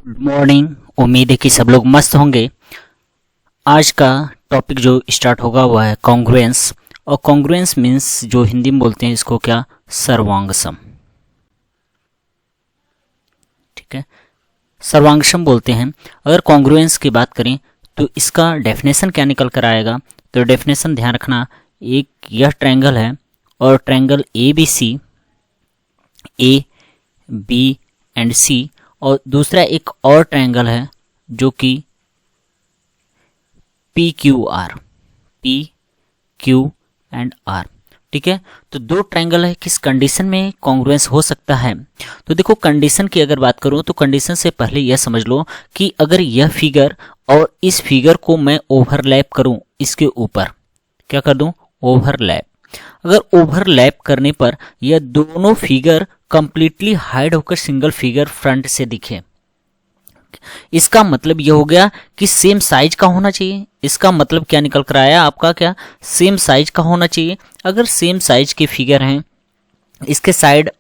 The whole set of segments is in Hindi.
Good morning. उम्मीद है कि सब लोग मस्त होंगे। आज का टॉपिक जो स्टार्ट होगा वह है कॉन्ग्रुएंस। और कॉन्ग्रुएंस मीन्स जो हिंदी में बोलते हैं इसको क्या, सर्वांगसम। ठीक है, सर्वांगसम बोलते हैं। अगर कॉन्ग्रुएंस की बात करें तो इसका डेफिनेशन क्या निकल कर आएगा, तो डेफिनेशन ध्यान रखना। एक यह ट्रायंगल है और triangle A B C, A B and C, और दूसरा एक और ट्रायंगल है जो कि P Q R, P Q and R. ठीक है, तो दो ट्रायंगल है, किस कंडीशन में कॉन्ग्रुएंस हो सकता है। तो देखो, कंडीशन की अगर बात करूं तो कंडीशन से पहले यह समझ लो कि अगर यह फिगर और इस फिगर को मैं ओवरलैप करूं, इसके ऊपर क्या कर दूं, ओवरलैप। अगर ओवरलैप करने पर यह दोनों फिगर कंप्लीटली हाइड होकर सिंगल फिगर फ्रंट से दिखे, इसका मतलब यह हो गया कि सेम साइज का होना चाहिए। इसका मतलब क्या निकल कर आया आपका, क्या सेम साइज का होना चाहिए। अगर सेम साइज के फिगर हैं, इसके साइड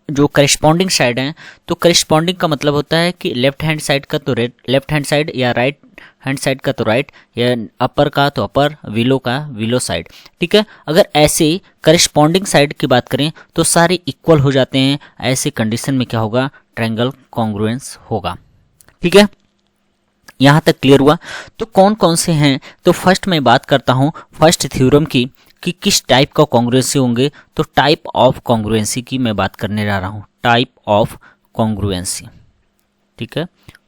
जो करेस्पॉन्डिंग साइड हैं, तो करेस्पॉन्डिंग का मतलब होता है कि लेफ्ट हैंड साइड का तो लेफ्ट हैंड साइड, या राइट हैंड साइड का तो राइट, या अपर का तो अपर, विलो का विलो साइड। ठीक है, अगर ऐसे करेस्पॉन्डिंग साइड की बात करें तो सारे इक्वल हो जाते हैं। ऐसे कंडीशन में क्या होगा, ट्रायंगल कॉन्ग्रुएंस होगा। ठीक है, यहां तक क्लियर हुआ। तो कौन कौन से हैं, तो फर्स्ट मैं बात करता हूं फर्स्ट थ्योरम की कि किस टाइप का कॉन्ग्रुएंसी होंगे। तो टाइप ऑफ कॉन्ग्रुएंसी की मैं बात करने जा रहा हूं, टाइप ऑफ कॉन्ग्रुएंसी। ठीक है,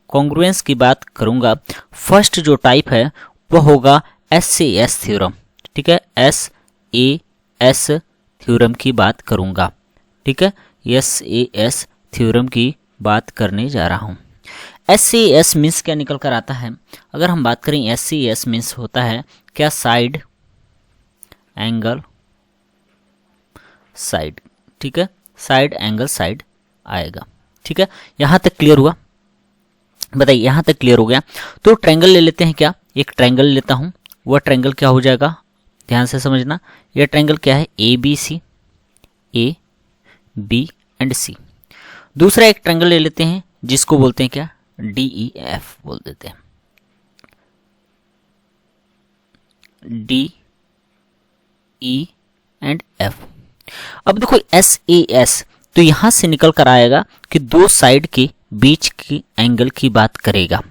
कॉन्ग्रुएंस की बात करूंगा। फर्स्ट जो टाइप है वह होगा SAS थ्योरम। ठीक है, SAS थ्योरम की बात करूंगा। ठीक है, SAS थ्योरम की बात करने जा रहा हूं। SAS मीन्स क्या निकल कर आता है, अगर हम बात करें SAS मीन्स होता है क्या, साइड एंगल साइड। ठीक है, साइड एंगल साइड आएगा। ठीक है, यहां तक क्लियर हुआ, बताइए यहां तक क्लियर हो गया। तो ट्रायंगल ले लेते हैं, क्या एक ट्रायंगल लेता हूं, वह ट्रायंगल क्या हो जाएगा, ध्यान से समझना। यह ट्रायंगल क्या है, ABC, A B and C। दूसरा एक ट्रायंगल ले लेते हैं जिसको बोलते हैं क्या, DEF बोल देते हैं, D E एंड F। अब देखो SAS, तो यहां से निकल कर आएगा कि दो साइड के बीच की एंगल की बात करेगा।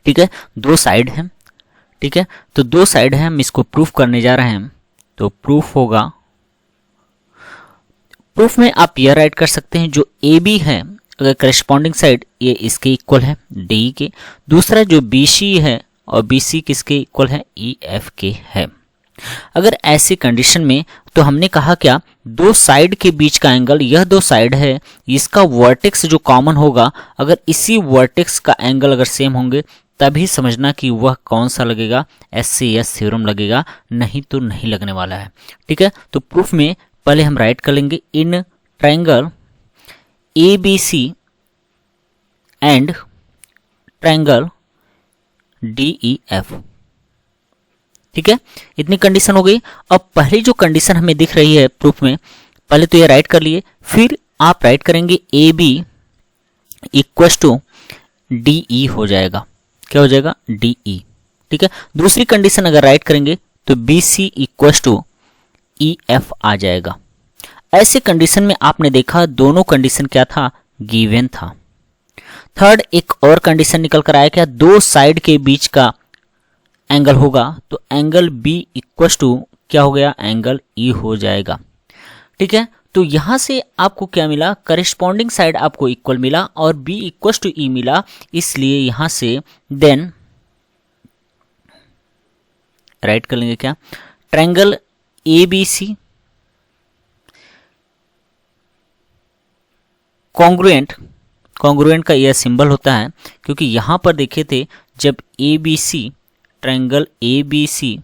ठीक है, दो साइड है। ठीक है, तो दो साइड है, हम इसको प्रूफ करने जा रहे हैं। तो प्रूफ होगा, प्रूफ में आप यह राइट कर सकते हैं जो AB है, अगर करेस्पॉन्डिंग साइड ये इसके इक्वल है DE के, दूसरा जो BC है और BC किसके इक्वल है, EF के है। अगर ऐसी कंडीशन में तो हमने कहा क्या, दो साइड के बीच का एंगल, यह दो साइड है, इसका वर्टेक्स जो कॉमन होगा, अगर इसी वर्टेक्स का एंगल अगर सेम होंगे तभी समझना कि वह कौन सा लगेगा, SAS थ्योरम लगेगा, नहीं तो नहीं लगने वाला है। ठीक है, तो प्रूफ में पहले हम राइट कर लेंगे, इन triangle ABC and triangle DEF। ठीक है, इतनी कंडीशन हो गई। अब पहली जो कंडीशन हमें दिख रही है प्रूफ में, पहले तो ये राइट कर लिए, फिर आप राइट करेंगे AB इक्वल टू DE हो जाएगा, क्या हो जाएगा, DE। ठीक है, दूसरी कंडीशन अगर राइट करेंगे तो BC इक्वल टू EF आ जाएगा। ऐसे कंडीशन में आपने देखा दोनों कंडीशन क्या था, गिवन था। थर्ड एक और कंडीशन निकल कर आया, क्या दो साइड के बीच का एंगल होगा, तो एंगल B इक्वल टू क्या हो गया, एंगल E हो जाएगा। ठीक है, तो यहां से आपको क्या मिला, करेस्पॉन्डिंग साइड आपको इक्वल मिला और B इक्वल टू E मिला, इसलिए यहां से देन राइट कर लेंगे क्या, ट्रायंगल ABC कॉन्ग्रुएंट, कॉन्ग्रुएंट का यह सिंबल होता है क्योंकि यहां पर देखे थे जब ABC, ट्रायंगल ABC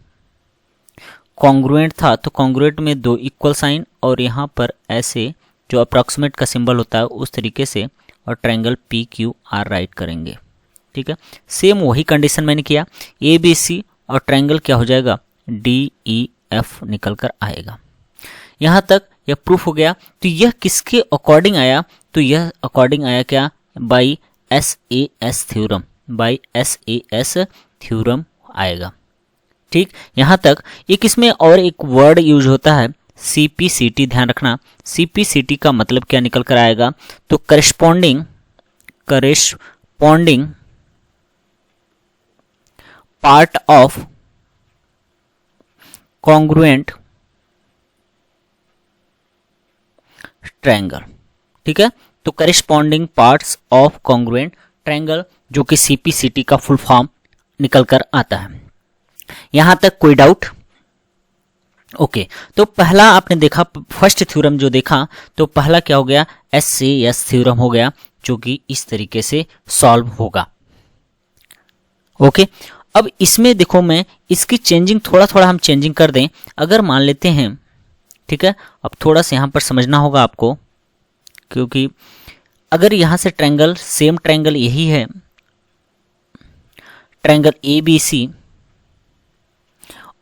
कॉन्ग्रुएंट था तो कॉन्ग्रुएंट में दो इक्वल साइन और यहाँ पर ऐसे जो अप्रॉक्सीमेट का सिंबल होता है उस तरीके से, और ट्रायंगल PQR राइट करेंगे। ठीक है, सेम वही कंडीशन मैंने किया, ABC और ट्रायंगल क्या हो जाएगा, DEF निकल कर आएगा। यहाँ तक यह प्रूफ हो गया। तो यह किसके अकॉर्डिंग आया, तो यह अकॉर्डिंग आया क्या, by SAS theorem, by SAS theorem आएगा। ठीक, यहां तक। एक इसमें और एक वर्ड यूज होता है CPCT, ध्यान रखना। CPCT का मतलब क्या निकल कर आएगा, तो corresponding part of congruent triangle. ठीक है, तो corresponding parts of congruent triangle, जो कि CPCT का फुल फॉर्म निकल कर आता है। यहां तक कोई डाउट? ओके, तो पहला आपने देखा, फर्स्ट थ्योरम जो देखा, तो पहला क्या हो गया, SAS थ्योरम हो गया, जो कि इस तरीके से सॉल्व होगा। ओके, अब इसमें देखो, मैं इसकी चेंजिंग थोड़ा थोड़ा हम चेंजिंग कर दें। अगर मान लेते हैं, ठीक है, अब थोड़ा सा यहां पर समझना होगा आपको, क्योंकि अगर यहां से ट्रायंगल, सेम ट्रायंगल यही है, ट्रायंगल ABC,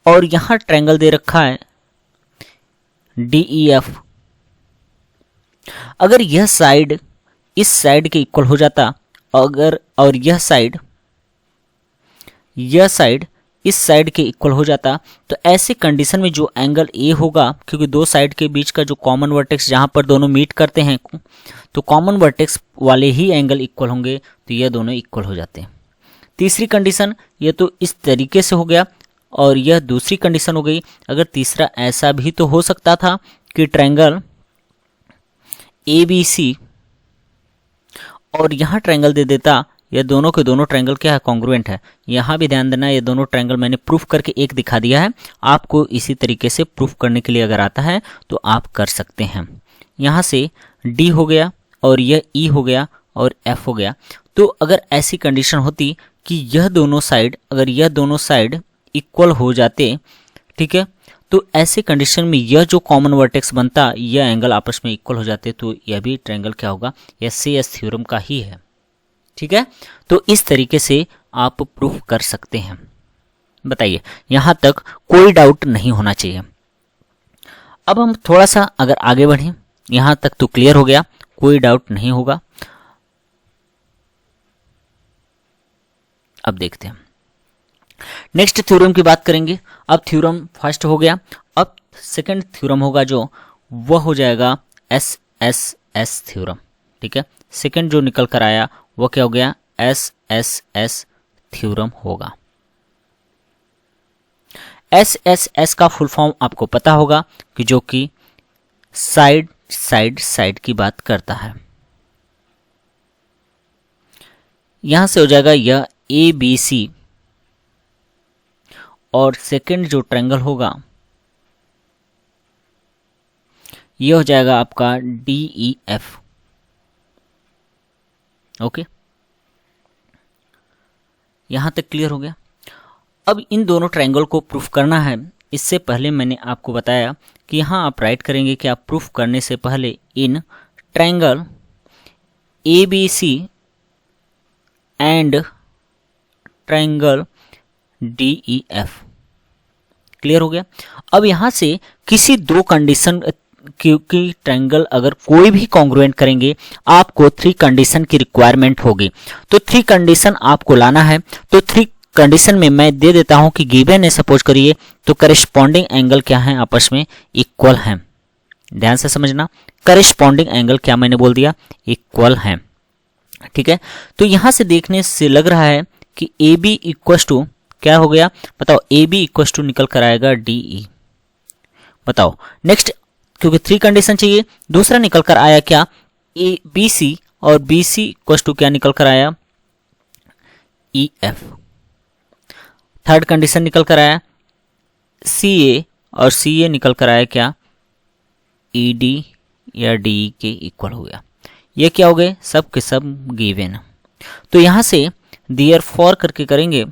और यहां ट्रायंगल दे रखा है DEF, अगर यह साइड इस साइड के इक्वल हो जाता, अगर और यह साइड इस साइड के इक्वल हो जाता, तो ऐसे कंडीशन में जो एंगल A होगा, क्योंकि दो साइड के बीच का जो कॉमन वर्टेक्स जहां पर दोनों मीट करते हैं, तो कॉमन वर्टेक्स वाले ही एंगल इक्वल होंगे, तो ये दोनों इक्वल हो जाते हैं। तीसरी कंडीशन, ये तो इस तरीके से हो गया, और यह दूसरी कंडीशन हो गई। अगर तीसरा ऐसा भी तो हो सकता था कि ट्रायंगल ABC और यहां ट्रायंगल दे देता, ये दोनों के दोनों ट्रायंगल क्या है, कॉन्ग्रुएंट है। यहां भी ध्यान देना, ये दोनों ट्रायंगल मैंने प्रूफ करके एक दिखा दिया है, आपको इसी तरीके से प्रूफ करने के लिए अगर आता है तो आप कर सकते हैं। यहां से D हो गया, और यह E हो गया, और F हो गया। तो अगर ऐसी कंडीशन होती कि यह दोनों साइड इक्वल हो जाते, ठीक है, तो ऐसे कंडीशन में यह जो कॉमन वर्टेक्स बनता, यह एंगल आपस में इक्वल हो जाते, तो यह भी ट्रायंगल क्या होगा, SAS थ्योरम का ही है। ठीक है, तो इस तरीके से आप प्रूफ कर सकते हैं। बताइए, यहां तक कोई डाउट नहीं होना चाहिए। अब हम थोड़ा सा अगर आगे बढ़ें, यहां तक तो क्लियर हो गया, कोई डाउट नहीं होगा। अब देखते हैं, नेक्स्ट थ्योरम की बात करेंगे। अब थ्योरम फर्स्ट हो गया, अब सेकंड थ्योरम होगा जो, वह हो जाएगा SSS थ्योरम। ठीक है, सेकंड जो निकल कर आया वो क्या हो गया, SSS थ्योरम होगा। SSS का फुल फॉर्म आपको पता होगा, कि जो कि साइड की बात करता है। यहां से हो जाएगा यह ABC, और सेकंड जो ट्रायंगल होगा यह हो जाएगा आपका DEF। ओके, यहां तक क्लियर हो गया। अब इन दोनों ट्रायंगल को प्रूफ करना है। इससे पहले मैंने आपको बताया कि यहां आप राइट करेंगे कि आप प्रूफ करने से पहले इन triangle ABC and triangle DEF। Clear हो गया। अब यहां से किसी दो कंडीशन, क्योंकि ट्रायंगल अगर कोई भी कॉन्ग्रुएंट करेंगे, आपको 3 कंडीशन की रिक्वायरमेंट होगी। तो 3 कंडीशन आपको लाना है। तो 3 कंडीशन में मैं दे देता हूं कि गिवन है, सपोज करिए, तो करेस्पॉन्डिंग एंगल क्या है, आपस में इक्वल हैं। ध्यान से समझना, करेस्पॉन्डिंग एंगल क्या मैंने बोल दिया, इक्वल हैं। ठीक है, तो यहां से देखने से लग रहा है कि AB इक्वल टू क्या हो गया, बताओ, AB इक्वल टू निकल कर आएगा DE। बताओ नेक्स्ट, क्योंकि 3 कंडीशन चाहिए, दूसरा निकल कर आया क्या, BC, और BC इक्वल टू क्या निकल कर आया, EF। थर्ड कंडीशन निकल कर आया CA, और CA निकल कर आया क्या, ED या DE के इक्वल हो गया। ये क्या हो गए, सब के सब गिवन। तो यहां से देयरफॉर करके करेंगे,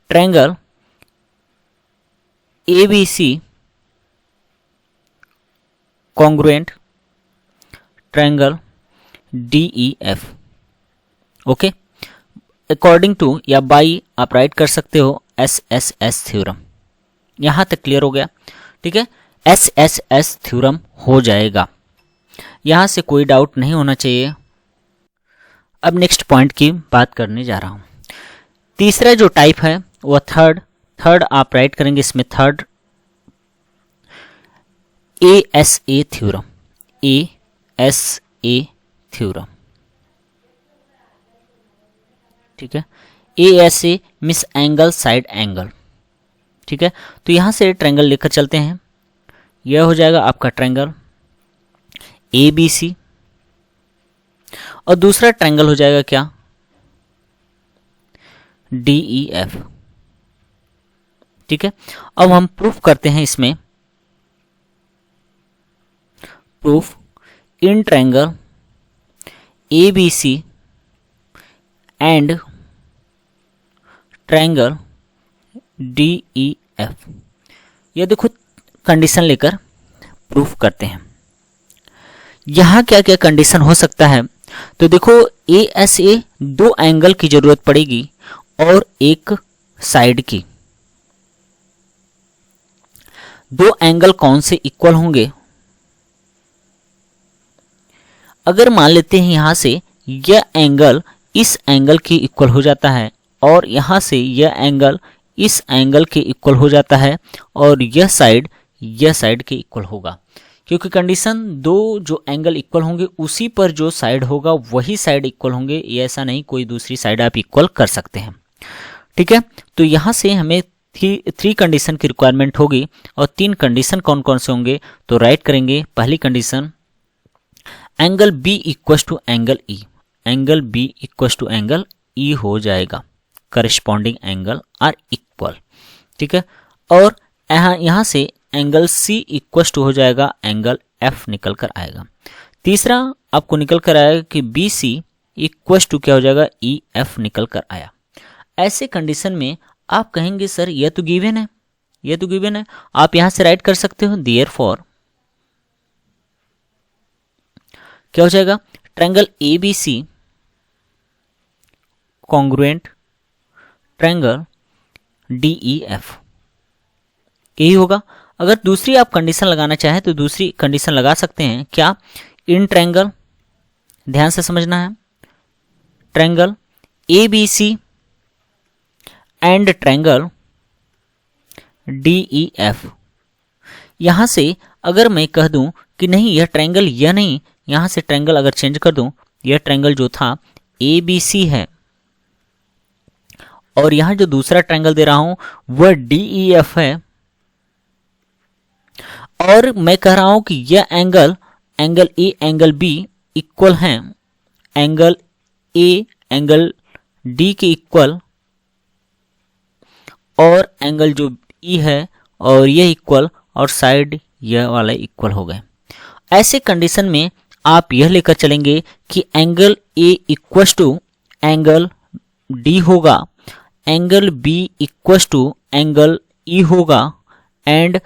triangle ABC congruent triangle DEF। Okay, according to या बाई आप राइट कर सकते हो SSS थ्योरम। यहां तक क्लियर हो गया। ठीक है, SSS थ्योरम हो जाएगा। यहाँ से कोई डाउट नहीं होना चाहिए। अब नेक्स्ट पॉइंट की बात करने जा रहा हूँ। तीसरा जो टाइप है वो थर्ड आप राइट करेंगे इसमें third ASA theorem, ASA theorem, ठीक है। ASA miss angle side angle, ठीक है। तो यहां से ट्रायंगल लेकर चलते हैं। यह हो जाएगा आपका ट्रायंगल ABC और दूसरा ट्रायंगल हो जाएगा क्या, DEF, ठीक है। अब हम प्रूफ करते हैं इसमें, proof in triangle ABC and triangle DEF। यह देखो कंडीशन लेकर प्रूफ करते हैं। यहां क्या क्या कंडीशन हो सकता है, तो देखो ASA दो एंगल की जरूरत पड़ेगी और एक साइड की। दो एंगल कौन से इक्वल होंगे, अगर मान लेते हैं यहां से यह एंगल इस एंगल के इक्वल हो जाता है और यहां से यह एंगल इस एंगल के इक्वल हो जाता है और यह साइड के इक्वल होगा, क्योंकि कंडीशन दो जो एंगल इक्वल होंगे उसी पर जो साइड होगा वही साइड इक्वल होंगे। ये ऐसा नहीं कोई दूसरी साइड आप इक्वल कर सकते हैं, ठीक है। तो यहां से हमें थ्री कंडीशन की रिक्वायरमेंट होगी और तीन कंडीशन कौन कौन से होंगे, तो राइट करेंगे पहली condition angle B equal to angle E, angle B equal to angle E हो जाएगा, करस्पॉन्डिंग एंगल आर इक्वल, ठीक है। और यहां से एंगल C इक्वल टू हो जाएगा एंगल F निकल कर आएगा। तीसरा आपको निकल कर आएगा कि BC इक्वल टू क्या हो जाएगा, EF निकल कर आया। ऐसे कंडीशन में आप कहेंगे सर यह तो गिवन है, यह तो गिवन है, आप यहां से राइट कर सकते हो देयरफॉर क्या हो जाएगा, triangle ABC congruent triangle DEF, यही होगा। अगर दूसरी आप कंडीशन लगाना चाहें तो दूसरी कंडीशन लगा सकते हैं क्या, इन ट्रायंगल, ध्यान से समझना है, triangle ABC and triangle DEF। यहां से अगर मैं कह दूं कि नहीं यह ट्रायंगल, यह नहीं, यहां से ट्रायंगल अगर चेंज कर दूं, यह ट्रायंगल जो था ABC है और यहां जो दूसरा ट्रायंगल दे रहा हूं वह DEF है, और मैं कह रहा हूं कि यह angle A angle B equal हैं, एंगल A एंगल D के इक्वल और एंगल जो E है और यह इक्वल और साइड यह वाले इक्वल हो गए। ऐसे कंडीशन में आप यह लेकर चलेंगे कि angle A equal to angle D होगा, angle B equal to angle E होगा एंड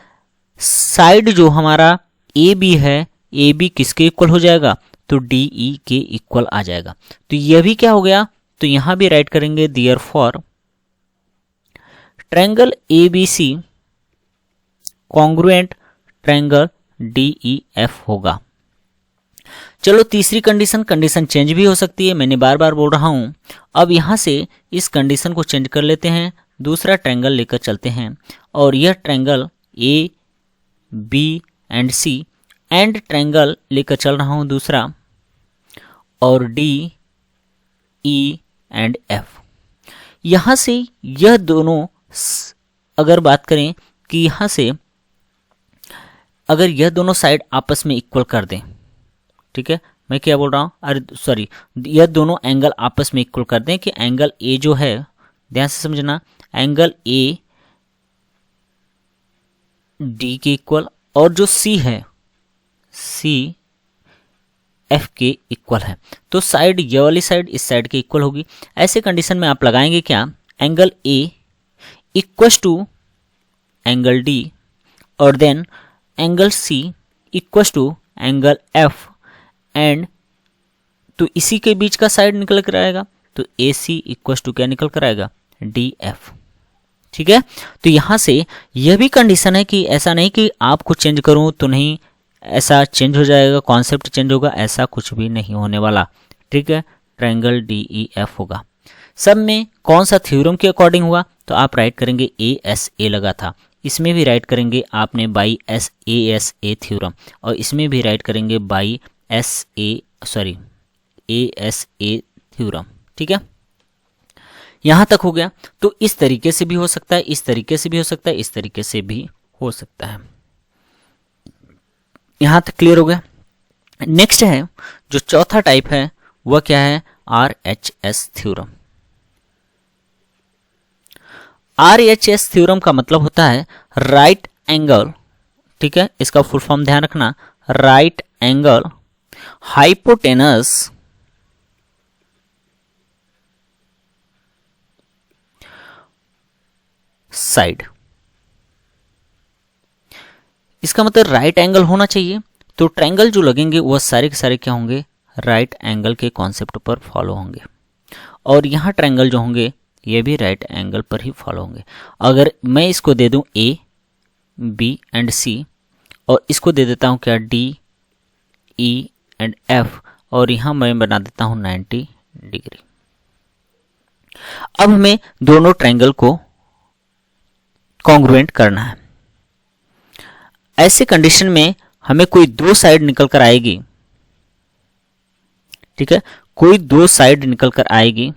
साइड जो हमारा AB है, AB किसके इक्वल हो जाएगा, तो DE के इक्वल आ जाएगा। तो यह भी क्या हो गया, तो यहां भी राइट करेंगे therefore triangle ABC congruent triangle DEF होगा। चलो तीसरी कंडीशन चेंज भी हो सकती है, मैंने बार बार बोल रहा हूं। अब यहां से इस कंडीशन को चेंज कर लेते हैं, दूसरा ट्रायंगल लेकर चलते हैं और यह triangle A B and C and triangle लेकर चल रहा हूं दूसरा और D E एंड F। यहां से यह दोनों अगर बात करें कि यहां से अगर यह दोनों साइड आपस में इक्वल कर दें, ठीक है, मैं क्या बोल रहा हूं, अरे सॉरी, यह दोनों एंगल आपस में इक्वल कर दें कि एंगल A जो है, ध्यान से समझना, एंगल A D के इक्वल और जो C है C F के इक्वल है, तो साइड ये वाली साइड इस साइड के इक्वल होगी। ऐसे कंडीशन में आप लगाएंगे क्या, angle A equal to angle D और then angle C equal to angle F and तो इसी के बीच का साइड निकल कर आएगा, तो AC इक्वल टू क्या निकल कर आएगा, DF, ठीक है। तो यहां से यह भी कंडीशन है कि ऐसा नहीं कि आपको चेंज करूं तो नहीं, ऐसा चेंज हो जाएगा, कॉन्सेप्ट चेंज होगा, ऐसा कुछ भी नहीं होने वाला। ठीक है, ट्रायंगल DEF होगा। सब में कौन सा थ्योरम के अकॉर्डिंग हुआ, तो आप राइट करेंगे ASA लगा था, इसमें भी राइट करेंगे आपने बाई ASA थ्योरम, और इसमें भी राइट करेंगे बाई ASA थ्योरम। ठीक है, यहां तक हो गया। तो इस तरीके से भी हो सकता है, इस तरीके से भी हो सकता है, इस तरीके से भी हो सकता है। यहां तक क्लियर हो गया। नेक्स्ट है जो चौथा टाइप है वह क्या है, RHS थ्योरम। RHS थ्योरम का मतलब होता है राइट एंगल, ठीक है, इसका फुल फॉर्म ध्यान रखना, राइट एंगल हाइपोटेनस साइड। इसका मतलब राइट एंगल होना चाहिए, तो ट्रायंगल जो लगेंगे वह सारे के सारे क्या होंगे, राइट एंगल के कॉन्सेप्ट पर फॉलो होंगे, और यहाँ ट्रायंगल जो होंगे ये भी राइट एंगल पर ही फॉलो होंगे। अगर मैं इसको दे दूं A, B एंड C, और इसको दे देता हूं क्या D, E एंड F, और यहां मैं बना देता हूं 90 डिग्री। अब हमें दोनों ट्रायंगल को कॉन्ग्रुएंट करना है। ऐसे कंडीशन में हमें कोई दो साइड निकल कर आएगी, ठीक है, कोई दो साइड निकल कर आएगी,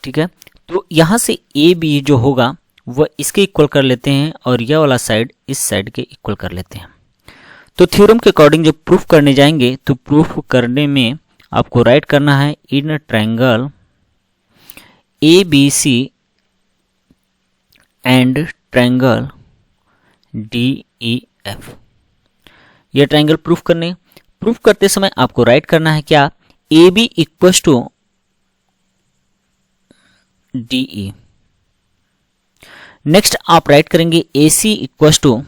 ठीक है। तो यहां से AB जो होगा वह इसके इक्वल कर लेते हैं, और यह वाला साइड इस साइड के इक्वल कर लेते हैं। तो थ्योरम के अकॉर्डिंग जब प्रूफ करने जाएंगे तो प्रूफ करने में आपको राइट करना है in triangle ABC and triangle DEF। यह ट्रायंगल प्रूफ करते समय आपको राइट करना है क्या, AB equal to DE। Next आप राइट करेंगे AC इक्वल टू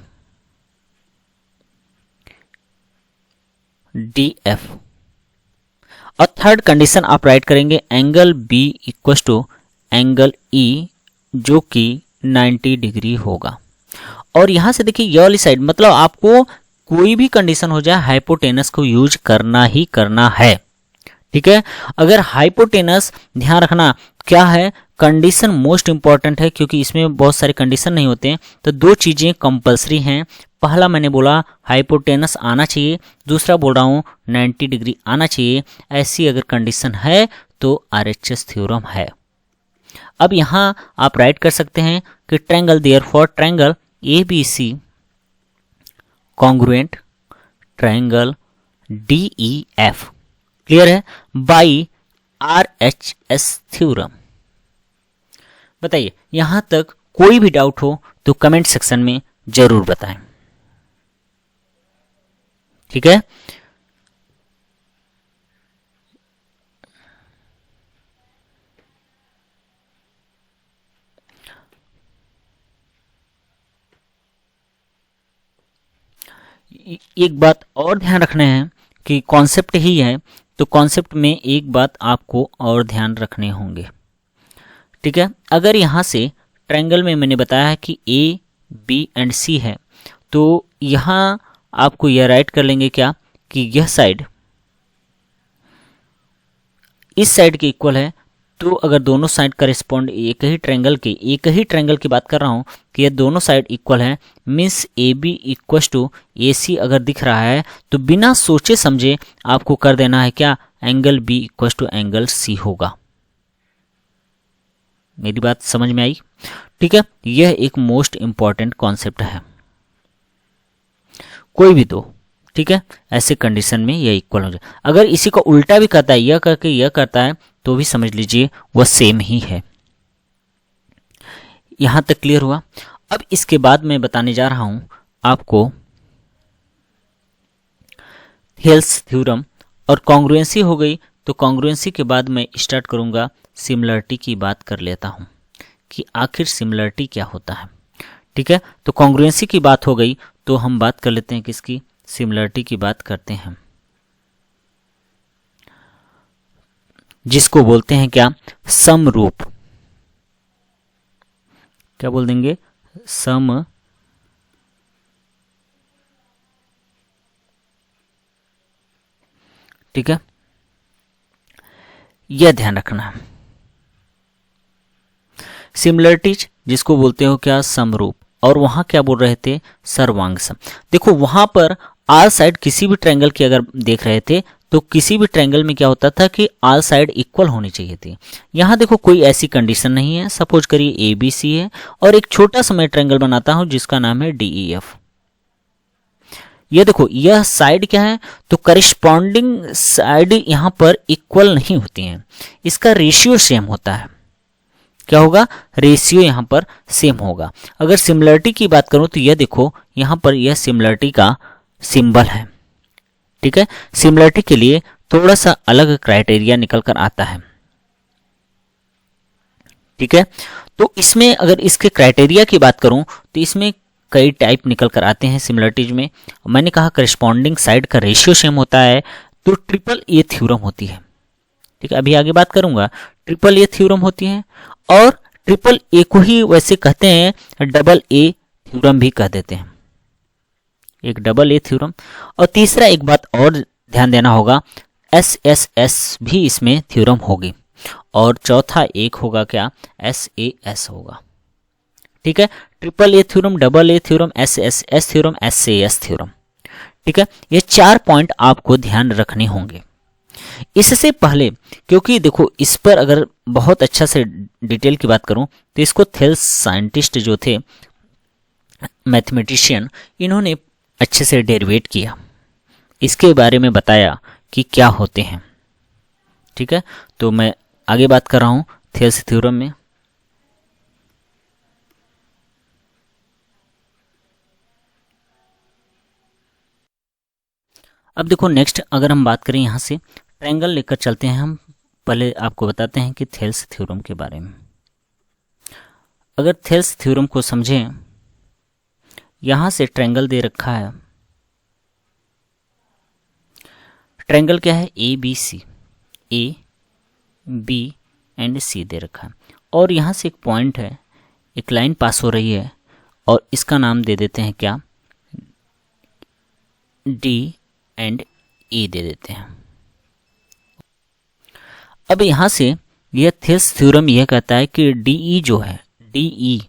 DF, और थर्ड कंडीशन आप राइट करेंगे angle B equal to angle E जो कि 90 डिग्री होगा। और यहां से देखिए ये वाली साइड, मतलब आपको कोई भी कंडीशन हो जाए हाइपोटेनस को यूज करना ही करना है। ठीक है, अगर हाइपोटेनस, ध्यान रखना क्या है, कंडीशन मोस्ट इंपॉर्टेंट है, क्योंकि इसमें बहुत सारे कंडीशन नहीं होते हैं। तो दो चीजें कंपलसरी हैं। पहला मैंने बोला हाइपोटेनस आना चाहिए, दूसरा बोल रहा हूं 90 डिग्री आना चाहिए। ऐसी अगर कंडीशन है तो RHS थ्योरम है। अब यहां आप राइट कर सकते हैं कि triangle, therefore triangle ABC congruent triangle DEF, clear है, बाई RHS थ्योरम। बताइए यहां तक कोई भी डाउट हो तो कमेंट सेक्शन में जरूर बताएं। ठीक है, एक बात और ध्यान रखना है कि कॉन्सेप्ट ही है, तो कॉन्सेप्ट में एक बात आपको और ध्यान रखने होंगे। ठीक है, अगर यहां से ट्रायंगल में मैंने बताया है कि A, B एंड C है, तो यहां आपको यह राइट कर लेंगे क्या कि यह साइड इस साइड के इक्वल है। तो अगर दोनों साइड करेस्पॉन्ड एक ही ट्रायंगल की बात कर रहा हूं कि ये दोनों साइड इक्वल है, means AB equal to AC अगर दिख रहा है तो बिना सोचे समझे आपको कर देना है क्या, angle B equal to angle C होगा। मेरी बात समझ में आई? ठीक है, यह एक मोस्ट इंपॉर्टेंट कॉन्सेप्ट है। कोई भी दो, ठीक है, ऐसे कंडीशन में यह इक्वल हो जाए। अगर इसी को उल्टा भी करता है, यह करके यह करता है, तो भी समझ लीजिए वह सेम ही है। यहां तक क्लियर हुआ? अब इसके बाद मैं बताने जा रहा हूं आपको थेल्स थ्योरम, और कॉन्ग्रुएंसी हो गई। तो कॉन्ग्रुएंसी के बाद मैं स्टार्ट करूंगा सिमिलरिटी की बात कर लेता हूं कि आखिर सिमिलरिटी क्या होता है। ठीक है, तो कॉन्ग्रुएंसी की बात हो गई, तो हम बात कर लेते हैं किसकी, सिमिलरिटी की बात करते हैं। जिसको बोलते हैं क्या, समरूप। क्या बोल देंगे, सम ठीक है, यह ध्यान रखना। सिमिलरिटीज जिसको बोलते हो क्या, समरूप। और वहां क्या बोल रहे थे, सर्वांग सम। देखो वहां पर आल साइड किसी भी ट्रायंगल की अगर देख रहे थे तो किसी भी ट्रायंगल में क्या होता था कि आल साइड इक्वल होनी चाहिए थी। यहां देखो कोई ऐसी कंडीशन नहीं है। सपोज करिए ए बी सी है और एक छोटा सा मैं ट्रायंगल बनाता हूं जिसका नाम है डी ई एफ। ये देखो यह साइड क्या है, तो करिस्पॉन्डिंग साइड यहां पर इक्वल नहीं होती हैं, इसका रेशियो सेम होता है। क्या होगा, रेशियो यहां पर सेम होगा। अगर सिमिलरिटी की बात करूं तो यह देखो यहां पर यह सिमिलरिटी का सिंबल है। ठीक है, सिमिलरिटी के लिए थोड़ा सा अलग क्राइटेरिया निकल कर आता है। ठीक है, तो इसमें अगर इसके क्राइटेरिया की बात करूं तो इसमें कई टाइप निकल कर आते हैं सिमिलरिटीज में। मैंने कहा करिस्पॉन्डिंग साइड का रेशियो सेम होता है, तो ट्रिपल ए थ्योरम होती है। ठीक है, अभी आगे बात करूंगा। ट्रिपल ए थ्योरम होती है और ट्रिपल ए को ही वैसे कहते हैं डबल ए थ्योरम भी कह देते हैं, एक डबल ए थ्योरम। और तीसरा एक बात और ध्यान देना होगा, एस एस एस भी इसमें थ्योरम होगी। और चौथा एक होगा क्या, एस ए एस होगा। ठीक है, triple A theorem, double A theorem, S S S theorem, S A S theorem. ठीक है, ये 4 पॉइंट आपको ध्यान रखने होंगे। इससे पहले, क्योंकि देखो इस पर अगर बहुत अच्छा से डिटेल की बात करूं तो इसको थेल्स साइंटिस्ट जो थे मैथमेटिशियन, इन्होंने अच्छे से डेरिवेट किया, इसके बारे में बताया कि क्या होते हैं। ठीक है, तो मैं आगे बात कर रहा हूं थेल्स थ्योरम में। अब देखो नेक्स्ट अगर हम बात करें यहां से ट्रायंगल लेकर चलते हैं हम। पहले आपको बताते हैं कि थेल्स थ्योरम के बारे में। अगर थेल्स थ्योरम को समझें, यहां से ट्रायंगल दे रखा है। ट्रायंगल क्या है, A B C, A B and C दे रखा है। और यहां से एक पॉइंट है, एक लाइन पास हो रही है और इसका नाम दे देते हैं क्या, डी एंड ई दे देते हैं। अब यहां से यह थेल्स थ्योरम यह कहता है कि डीई जो है, डीई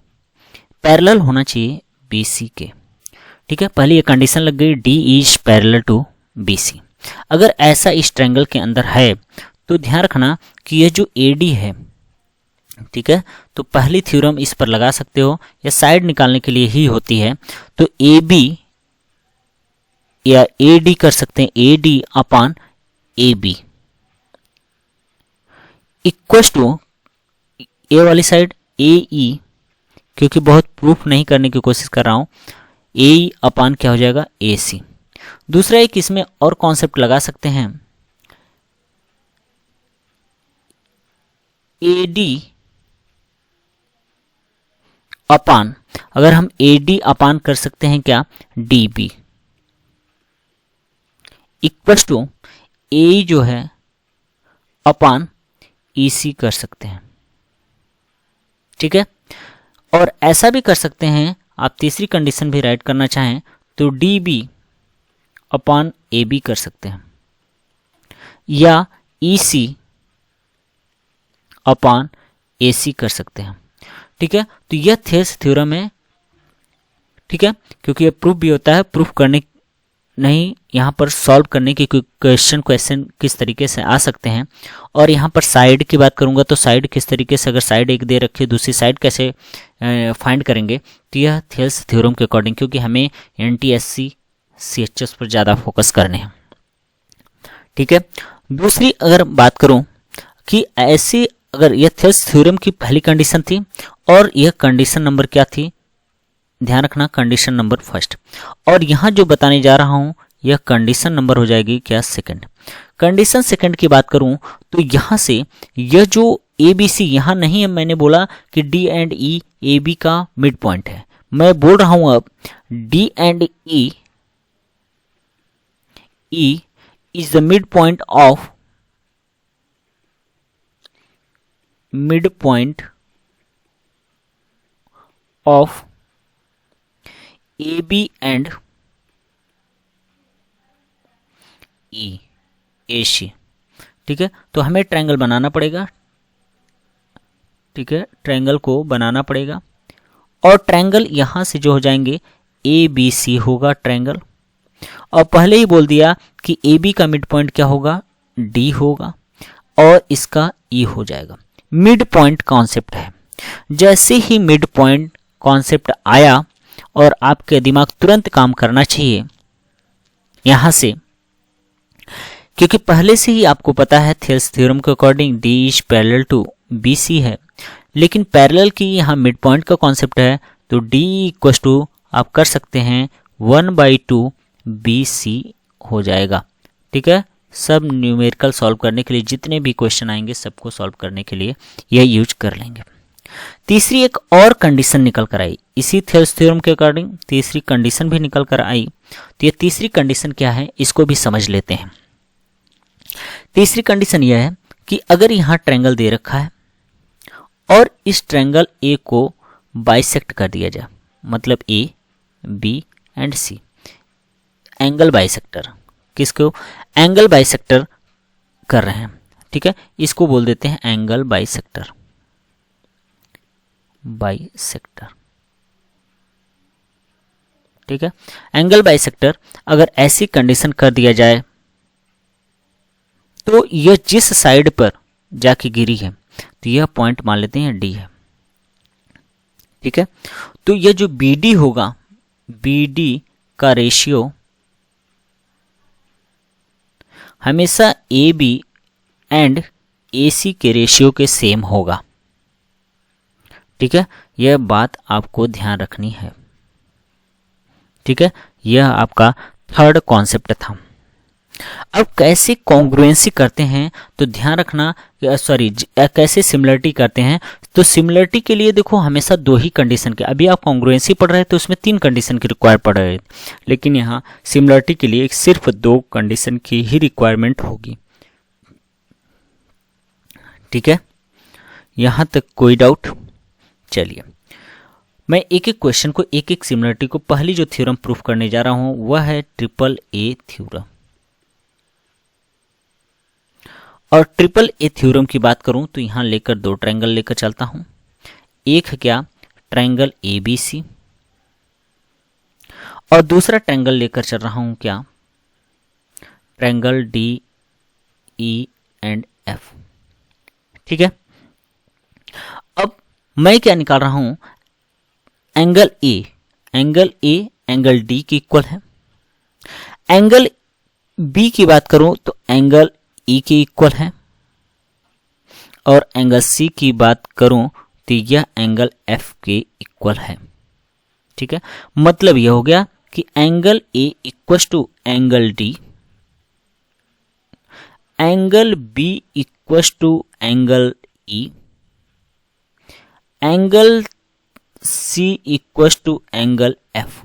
पैरेलल होना चाहिए बीसी के। ठीक है, पहले ये कंडीशन लग गई, D is parallel to BC. अगर ऐसा इस ट्रायंगल के अंदर है तो ध्यान रखना कि यह जो एडी है, ठीक है, तो पहली थ्योरम इस पर लगा सकते हो, यह साइड निकालने के लिए ही होती है। तो ए बी या ए डी कर सकते हैं, A D upon A B equals to A वाली साइड ए ई, क्योंकि बहुत प्रूफ नहीं करने की कोशिश कर रहा हूं, ए ई अपॉन क्या हो जाएगा, ए सी। दूसरा एक इसमें और कॉन्सेप्ट लगा सकते हैं, ए डी अपान, अगर हम ए डी अपान कर सकते हैं क्या, डी बी इक्वल्स टू ए जो है अपान ई सी कर सकते हैं। ठीक है, और ऐसा भी कर सकते हैं, आप तीसरी कंडीशन भी राइट करना चाहें तो D B upon A B कर सकते हैं, या ई सी अपान ए सी कर सकते हैं। ठीक है, तो यह थेल्स थ्योरम है। ठीक है, क्योंकि यह प्रूफ भी होता है, प्रूफ करने नहीं, यहाँ पर सॉल्व करने की क्वेश्चन किस तरीके से आ सकते हैं। और यहाँ पर साइड की बात करूँगा तो साइड किस तरीके से, अगर साइड एक दे रखी है दूसरी साइड कैसे फाइंड करेंगे, तो यह थेल्स थ्योरम के अकॉर्डिंग, क्योंकि हमें एनटीएससी सीएचएस पर ज़्यादा फोकस करने हैं। ठीक है, दूसरी अगर बात करूँ कि ऐसी अगर यह थेल्स थ्योरम की पहली कंडीशन थी और यह कंडीशन नंबर क्या थी, ध्यान रखना कंडीशन नंबर फर्स्ट, और यहां जो बताने जा रहा हूं यह कंडीशन नंबर हो जाएगी क्या, सेकंड। कंडीशन सेकंड की बात करूं तो यहां से यह जो ए बी सी यहां नहीं है, मैंने बोला कि D and E A B का मिड पॉइंट है, मैं बोल रहा हूं अब D and E is the mid point of mid point of A B and E A C. ठीक है, तो हमें ट्रायंगल बनाना पड़ेगा। ठीक है, ट्रायंगल को बनाना पड़ेगा और ट्रायंगल यहां से जो हो जाएंगे ए बी सी होगा ट्रायंगल। और पहले ही बोल दिया कि ए बी का मिड पॉइंट क्या होगा, डी होगा और इसका ई हो जाएगा। मिड पॉइंट कॉन्सेप्ट है। जैसे ही मिड पॉइंट कॉन्सेप्ट आया और आपके दिमाग तुरंत काम करना चाहिए यहां से, क्योंकि पहले से ही आपको पता है थेल्स थ्योरम के according D is parallel to B C है, लेकिन पैरेलल की यहाँ मिड पॉइंट का कॉन्सेप्ट है, तो डी इक्वल टू आप कर सकते हैं 1/2 बी सी हो जाएगा। ठीक है, सब न्यूमेरिकल सॉल्व करने के लिए जितने भी क्वेश्चन आएंगे सबको सॉल्व करने के लिए यह यूज कर लेंगे। तीसरी एक और कंडीशन निकल कर आई इसी थेल्स थ्योरम के अकॉर्डिंग, तीसरी कंडीशन भी निकल कर आई। तो ये तीसरी कंडीशन क्या है इसको भी समझ लेते हैं। तीसरी कंडीशन यह है कि अगर यहाँ ट्रायंगल दे रखा है और इस ट्रायंगल ए को बाइसेक्ट कर दिया जाए, मतलब A B and C, angle bisector, किसको एंगल बाइसेक्टर कर रहे हैं। ठीक है, इसको बोल देते हैं एंगल बाइसेक्टर। बाइसेक्टर, ठीक है, एंगल बाइसेक्टर अगर ऐसी कंडीशन कर दिया जाए तो यह जिस साइड पर जाके गिरी है तो यह पॉइंट मान लेते हैं डी है। ठीक है, तो यह जो बी डी होगा, बी डी का रेशियो हमेशा ए बी एंड ए सी के रेशियो के सेम होगा। ठीक है, यह बात आपको ध्यान रखनी है। ठीक है, यह आपका थर्ड कॉन्सेप्ट था। अब कैसे कॉन्ग्रुएंसी करते हैं तो ध्यान रखना, कैसे सिमिलरिटी करते हैं तो सिमिलरिटी के लिए देखो हमेशा दो ही कंडीशन के, अभी आप कॉन्ग्रुएंसी पढ़ रहे थे तो उसमें 3 कंडीशन की रिक्वायर पड़ रहे थे, लेकिन यहाँ सिमिलरिटी के लिए सिर्फ 2 कंडीशन की ही रिक्वायरमेंट होगी। ठीक है, यहां तक कोई डाउट? चलिए मैं एक एक क्वेश्चन को, एक एक सिमिलरिटी को, पहली जो थ्योरम प्रूफ करने जा रहा हूं वह है ट्रिपल ए थ्योरम। और ट्रिपल ए थ्योरम की बात करूं तो यहां लेकर 2 ट्रायंगल लेकर चलता हूं। एक है क्या, ट्रायंगल ए बी सी, और दूसरा ट्रायंगल लेकर चल रहा हूं क्या, triangle D E and F. ठीक है, अब मैं क्या निकाल रहा हूं, एंगल ए एंगल डी के इक्वल है। एंगल बी की बात करूं तो एंगल ई के इक्वल है, और एंगल सी की बात करूं तो यह एंगल एफ के इक्वल है। ठीक है, मतलब यह हो गया कि angle A equal to angle D, angle B equal to angle E, angle C equal to angle F.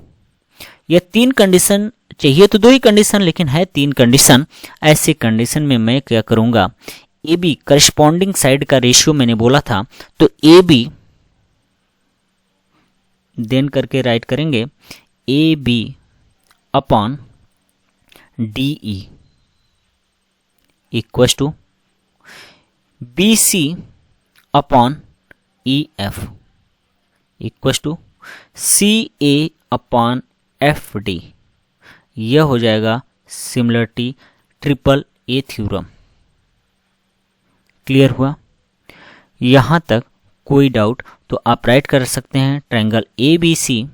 यह 3 कंडीशन चाहिए तो 2 ही कंडीशन, लेकिन है 3 कंडीशन। ऐसे कंडीशन में मैं क्या करूंगा, ए बी करस्पॉन्डिंग साइड का रेशियो मैंने बोला था, तो ए बी देन करके राइट करेंगे A B upon D E equal to B C upon E F equal to C A upon F D. यह हो जाएगा similarity triple A theorem. Clear हुआ? यहां तक कोई डाउट तो आप राइट कर सकते हैं triangle A B C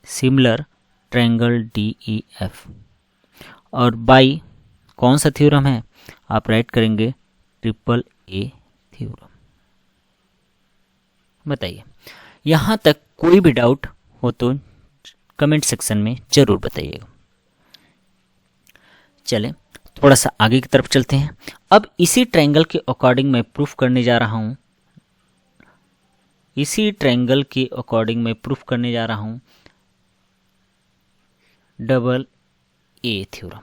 similar triangle D E F, और बाई कौन सा थ्योरम है आप राइट करेंगे ट्रिपल ए थ्योरम। बताइए, यहां तक कोई भी डाउट हो तो कमेंट सेक्शन में जरूर बताइएगा। चलें थोड़ा सा आगे की तरफ चलते हैं। अब इसी ट्रायंगल के अकॉर्डिंग मैं प्रूफ करने जा रहा हूं, इसी ट्रायंगल के अकॉर्डिंग मैं प्रूफ करने जा रहा हूं डबल ए थ्योरम।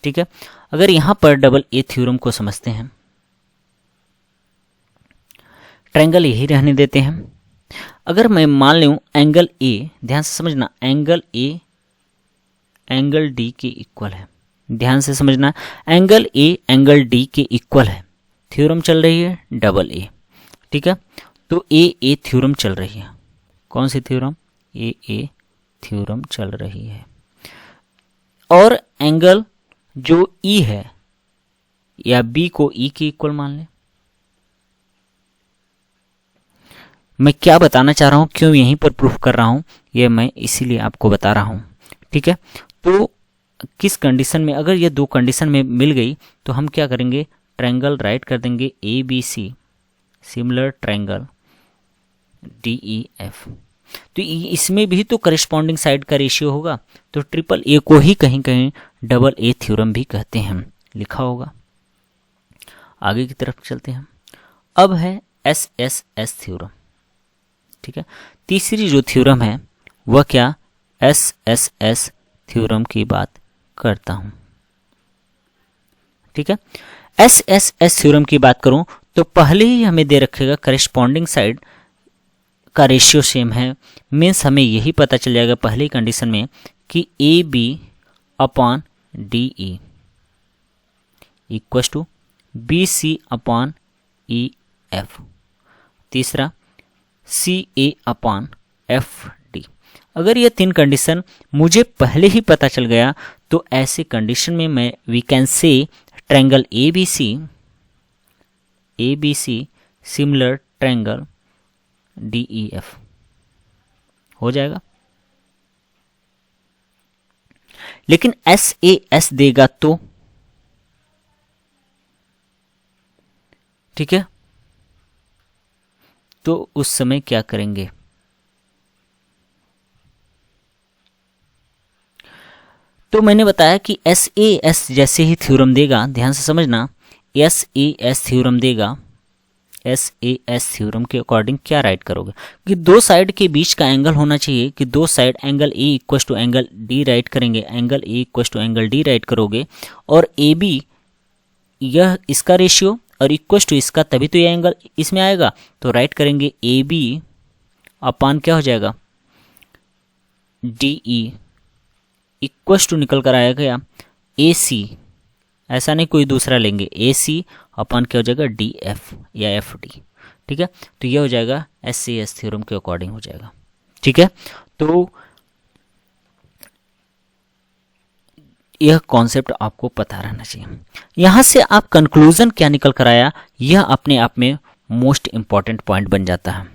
ठीक है, अगर यहां पर डबल ए थ्योरम को समझते हैं ट्रायंगल यही रहने देते हैं। अगर मैं मान लूँ एंगल ए, ध्यान से समझना, एंगल ए एंगल डी के इक्वल है, ध्यान से समझना, एंगल ए एंगल डी के इक्वल है, थ्योरम चल रही है डबल ए, ठीक है। तो ए थ्योरम चल रही है, कौन सी थ्योरम? ए थ्योरम चल रही है। और एंगल जो ई है या बी को ई के इक्वल मान लें। मैं क्या बताना चाह रहा हूं, क्यों यहीं पर प्रूफ कर रहा हूं, ये मैं इसीलिए आपको बता रहा हूं, ठीक है। तो किस कंडीशन में, अगर ये दो कंडीशन में मिल गई तो हम क्या करेंगे, ट्रायंगल राइट कर देंगे A B C similar triangle D E F. तो इसमें भी तो करेस्पॉन्डिंग साइड का रेशियो होगा, तो ट्रिपल ए को ही कहीं कहीं डबल ए थ्योरम भी कहते हैं, लिखा होगा। आगे की तरफ चलते हैं। अब है एस एस एस थ्योरम, ठीक है। तीसरी जो थ्योरम है वह क्या, एस एस एस थ्योरम की बात करता हूं, ठीक है। एस एस एस थ्योरम की बात करूं तो पहले ही हमें दे रखेगा करेस्पॉन्डिंग साइड का रेशियो सेम है, मीन्स हमें यही पता चल जाएगा पहली कंडीशन में कि A B upon D E equal to B C upon E F. तीसरा C A upon F D. अगर ये तीन कंडीशन मुझे पहले ही पता चल गया तो ऐसे कंडीशन में मैं we can say triangle A B C similar triangle D E F हो जाएगा। लेकिन एस ए एस देगा तो, ठीक है, तो उस समय क्या करेंगे, तो मैंने बताया कि एस ए एस जैसे ही थ्योरम देगा, ध्यान से समझना, एस ए एस थ्योरम देगा, एस ए एस थ्योरम के अकॉर्डिंग क्या राइट करोगे कि दो साइड के बीच का एंगल होना चाहिए, कि दो side angle A equal to angle D right करेंगे, angle A equal to angle D right करोगे, और ए बी यह इसका रेशियो और इक्वल टू इसका, तभी तो ये एंगल इसमें आएगा, तो राइट करेंगे ए बी अपान क्या हो जाएगा डी ई इक्वल टू निकल कर आया गया ए सी, ऐसा नहीं कोई दूसरा लेंगे, ए सी अपन क्या हो जाएगा डी एफ या एफ डी, ठीक है। तो ये हो जाएगा एस सी एस थ्योरम के अकॉर्डिंग हो जाएगा, ठीक है। तो यह कॉन्सेप्ट आपको पता रहना चाहिए। यहां से आप कंक्लूजन क्या निकल कर आया, यह अपने आप में मोस्ट इंपॉर्टेंट पॉइंट बन जाता है।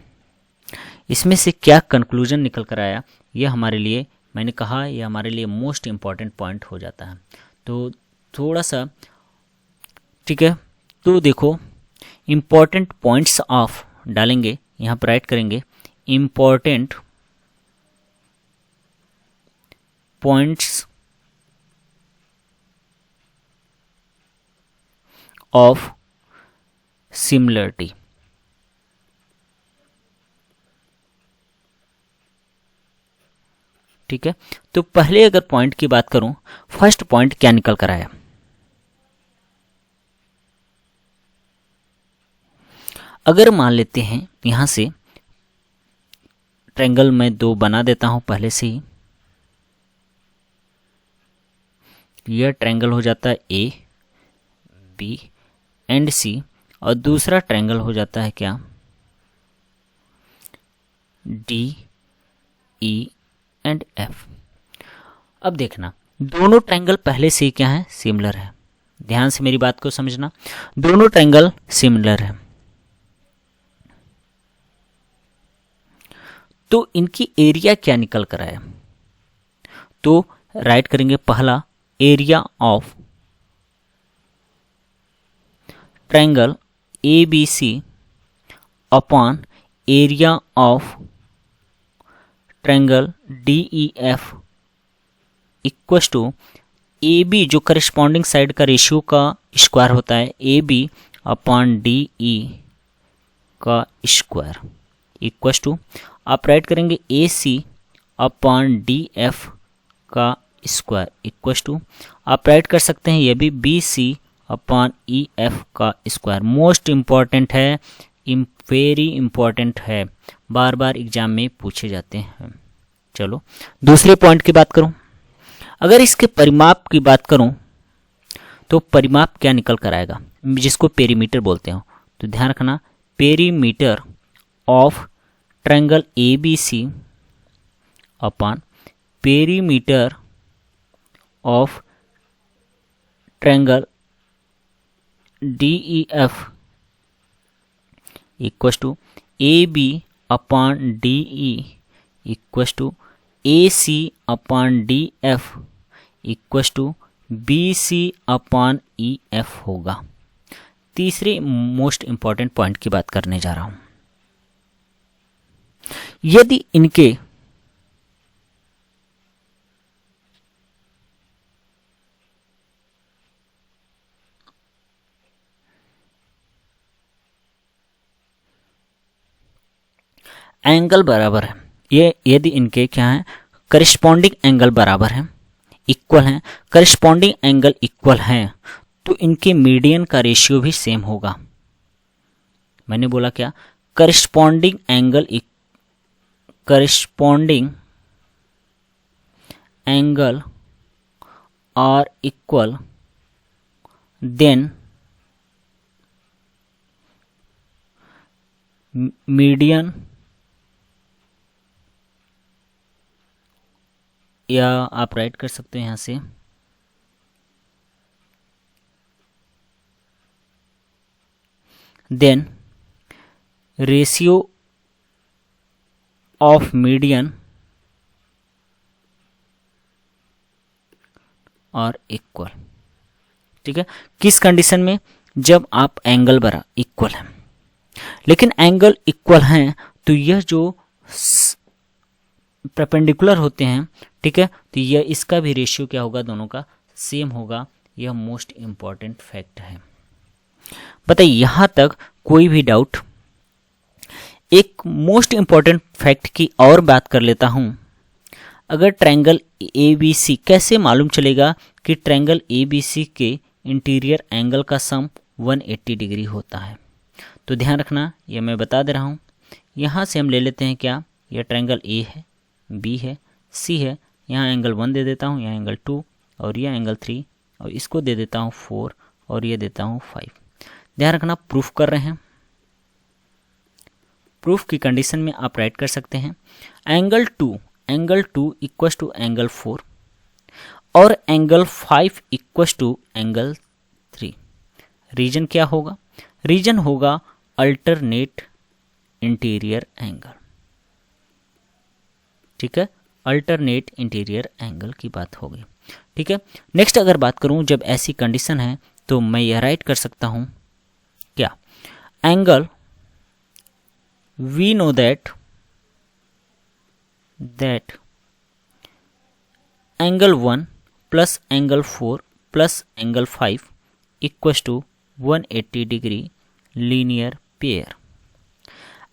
इसमें से क्या कंक्लूजन निकल कर आया, यह हमारे लिए, मैंने कहा, यह हमारे लिए मोस्ट इंपॉर्टेंट पॉइंट हो जाता है। तो थोड़ा सा, ठीक है, तो देखो इंपॉर्टेंट पॉइंट्स ऑफ डालेंगे, यहाँ पर राइट करेंगे इंपॉर्टेंट पॉइंट्स ऑफ सिमिलरिटी, ठीक है। तो पहले अगर पॉइंट की बात करूं, फर्स्ट पॉइंट क्या निकल कर आया, अगर मान लेते हैं यहां से ट्रायंगल मैं दो बना देता हूं पहले से ही, यह ट्रायंगल हो जाता है ए बी एंड सी, और दूसरा ट्रायंगल हो जाता है क्या डी ई एंड एफ। अब देखना दोनों ट्रायंगल पहले से क्या है, सिमिलर है, ध्यान से मेरी बात को समझना, दोनों ट्रायंगल सिमिलर है, तो इनकी एरिया क्या निकल कर आया, तो राइट करेंगे पहला area of triangle A B C upon area of triangle D E F equal to A B, जो करेस्पॉन्डिंग साइड का रेशियो का स्क्वायर होता है, A B upon D E का स्क्वायर इक्वल टू, आप राइट करेंगे A C upon D F का स्क्वायर इक्वल टू, आप राइट कर सकते हैं ये भी B C upon E F का स्क्वायर। मोस्ट इम्पॉर्टेंट है वेरी इंपॉर्टेंट है, बार बार एग्जाम में पूछे जाते हैं। चलो दूसरे पॉइंट की बात करूं, अगर इसके परिमाप की बात करूं तो परिमाप क्या निकल कर आएगा, जिसको पेरीमीटर बोलते हो। तो ध्यान रखना, perimeter of triangle ABC upon perimeter of triangle DEF equal to AB upon DE equal to AC upon DF equal to BC upon EF होगा। तीसरे मोस्ट इंपॉर्टेंट पॉइंट की बात करने जा रहा हूं, यदि इनके एंगल बराबर है, ये यदि इनके क्या है, करिस्पॉन्डिंग एंगल बराबर है, इक्वल हैं, करिस्पॉन्डिंग एंगल इक्वल हैं, तो इनके मीडियन का रेशियो भी सेम होगा। मैंने बोला क्या, corresponding angle are equal, then median, या आप राइट कर सकते हो यहां से देन रेशियो ऑफ मीडियन और इक्वल। ठीक है, किस कंडीशन में, जब आप एंगल बरा इक्वल है, लेकिन एंगल इक्वल हैं तो यह जो परपेंडिकुलर होते हैं, ठीक है, तो यह इसका भी रेशियो क्या होगा, दोनों का सेम होगा। यह मोस्ट इंपॉर्टेंट फैक्ट है। बताइए यहां तक कोई भी डाउट। एक मोस्ट इंपॉर्टेंट फैक्ट की और बात कर लेता हूं, अगर ट्रायंगल ABC, कैसे मालूम चलेगा कि ट्रायंगल ABC के इंटीरियर एंगल का सम 180 डिग्री होता है। तो ध्यान रखना, यह मैं बता दे रहा हूं। यहां से हम ले लेते हैं क्या, यह ट्रायंगल A है, B है, C है, यहाँ एंगल 1 दे देता हूँ, यहाँ एंगल 2 और यह एंगल 3 और इसको दे देता हूँ 4 और ये देता हूँ 5। ध्यान रखना, प्रूफ कर रहे हैं। प्रूफ की कंडीशन में आप राइट कर सकते हैं एंगल 2 इक्वल टू एंगल 4 और angle 5 equal to angle 3। Reason क्या होगा, रीजन होगा अल्टरनेट इंटीरियर एंगल। ठीक है, अल्टरनेट इंटीरियर एंगल की बात होगी। ठीक है, नेक्स्ट अगर बात करूं, जब ऐसी कंडीशन है तो मैं यह राइट कर सकता हूं क्या, angle we know that angle 1 plus angle 4 plus angle 5 equal to 180 degree linear pair.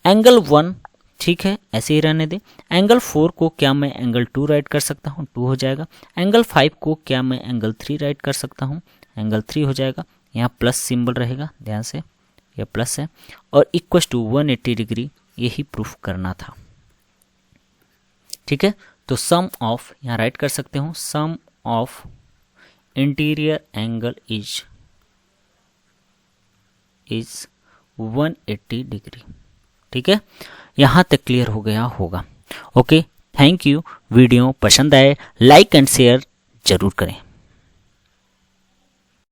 Angle 1 ठीक है, ऐसे ही रहने दें। एंगल 4 को क्या मैं एंगल 2 राइट कर सकता हूँ, 2 हो जाएगा। एंगल 5 को क्या मैं एंगल 3 राइट कर सकता हूँ, एंगल 3 हो जाएगा। यहाँ प्लस सिंबल रहेगा, ध्यान से यह प्लस है, और इक्वल टू 180 डिग्री, यही प्रूफ करना था। ठीक है, तो सम ऑफ यहाँ राइट कर सकते हो, sum of interior angle is 180 degree. ठीक है, यहाँ तक क्लियर हो गया होगा। Okay, thank you. वीडियो पसंद आए लाइक एंड शेयर जरूर करें।